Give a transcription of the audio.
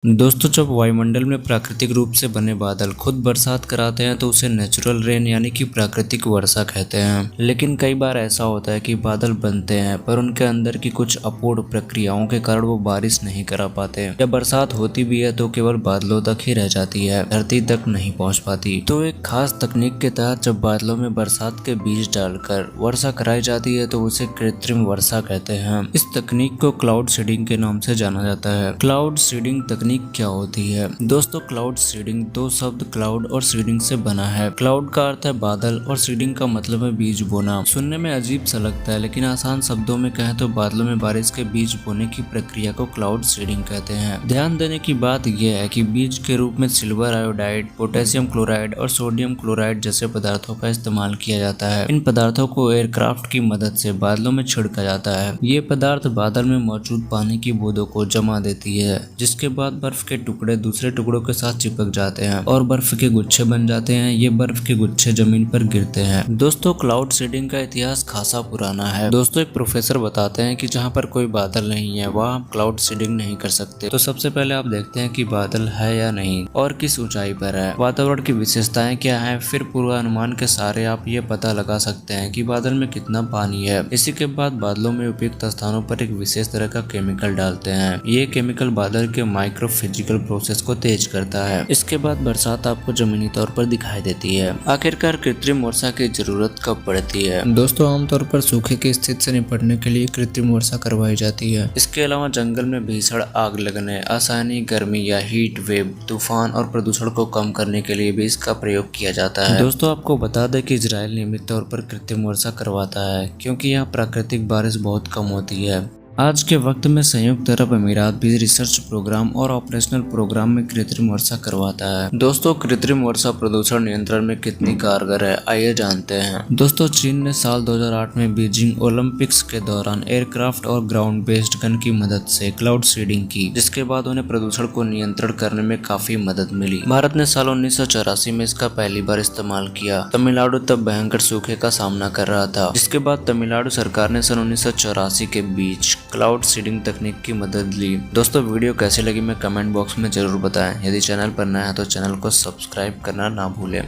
दोस्तों, जब वायुमंडल में प्राकृतिक रूप से बने बादल खुद बरसात कराते हैं तो उसे नेचुरल रेन यानी कि प्राकृतिक वर्षा कहते हैं। लेकिन कई बार ऐसा होता है कि बादल बनते हैं पर उनके अंदर की कुछ अपूर्ण प्रक्रियाओं के कारण वो बारिश नहीं करा पाते। जब बरसात होती भी है तो केवल बादलों तक ही रह जाती है, धरती तक नहीं पहुँच पाती। तो एक खास तकनीक के तहत जब बादलों में बरसात के बीज डालकर वर्षा कराई जाती है तो उसे कृत्रिम वर्षा कहते हैं। इस तकनीक को क्लाउड सीडिंग के नाम से जाना जाता है। क्लाउड सीडिंग तकनीक क्या होती है? दोस्तों, क्लाउड सीडिंग दो शब्द क्लाउड और सीडिंग से बना है। क्लाउड का अर्थ है बादल और सीडिंग का मतलब है बीज बोना। सुनने में अजीब सा लगता है, लेकिन आसान शब्दों में कहें तो बादलों में बारिश के बीज बोने की प्रक्रिया को क्लाउड सीडिंग कहते हैं। ध्यान देने की बात यह है कि बीज के रूप में सिल्वर आयोडाइड, पोटेशियम क्लोराइड और सोडियम क्लोराइड जैसे पदार्थों का इस्तेमाल किया जाता है। इन पदार्थों को एयरक्राफ्ट की मदद से बादलों में छिड़का जाता है। ये पदार्थ बादल में मौजूद पानी की बूंदों को जमा देती है, जिसके बाद बर्फ के टुकड़े दूसरे टुकड़ों के साथ चिपक जाते हैं और बर्फ के गुच्छे बन जाते हैं। ये बर्फ के गुच्छे जमीन पर गिरते हैं। दोस्तों, क्लाउड सीडिंग का इतिहास खासा पुराना है। दोस्तों, एक प्रोफेसर बताते हैं कि जहाँ पर कोई बादल नहीं है वहाँ आप क्लाउड सीडिंग नहीं कर सकते। तो सबसे पहले आप देखते हैं कि बादल है या नहीं और किस ऊंचाई पर है, वातावरण की विशेषताएं क्या है। फिर पूर्वानुमान के सहारे आप ये पता लगा सकते हैं कि बादल में कितना पानी है। इसी के बाद बादलों में उपयुक्त स्थानों पर एक विशेष तरह का केमिकल डालते हैं। ये केमिकल बादल के माइक्रो फिजिकल प्रोसेस को तेज करता है। इसके बाद बरसात आपको जमीनी तौर पर दिखाई देती है। आखिरकार कृत्रिम वर्षा की जरूरत कब पड़ती है? दोस्तों, आमतौर पर सूखे की स्थिति से निपटने के लिए कृत्रिम वर्षा करवाई जाती है। इसके अलावा जंगल में भीषण आग लगने, असहनीय गर्मी या हीट वेव, तूफान और प्रदूषण को कम करने के लिए भी इसका प्रयोग किया जाता है। दोस्तों, आपको बता दें कि इजराइल नियमित तौर पर कृत्रिम वर्षा करवाता है क्योंकि यहाँ प्राकृतिक बारिश बहुत कम होती है। आज के वक्त में संयुक्त अरब अमीरात भी रिसर्च प्रोग्राम और ऑपरेशनल प्रोग्राम में कृत्रिम वर्षा करवाता है। दोस्तों, कृत्रिम वर्षा प्रदूषण नियंत्रण में कितनी कारगर है, आइए जानते हैं। दोस्तों, चीन ने साल 2008 में बीजिंग ओलंपिक्स के दौरान एयरक्राफ्ट और ग्राउंड बेस्ड गन की मदद से क्लाउड सीडिंग की, जिसके बाद उन्हें प्रदूषण को नियंत्रण करने में काफी मदद मिली। भारत ने साल 1984 में इसका पहली बार इस्तेमाल किया। तमिलनाडु तब भयंकर सूखे का सामना कर रहा था, जिसके बाद तमिलनाडु सरकार ने सन 1984 के बीच क्लाउड सीडिंग तकनीक की मदद ली। दोस्तों, वीडियो कैसी लगी मैं कमेंट बॉक्स में जरूर बताएं। यदि चैनल पर नया है तो चैनल को सब्सक्राइब करना ना भूलें।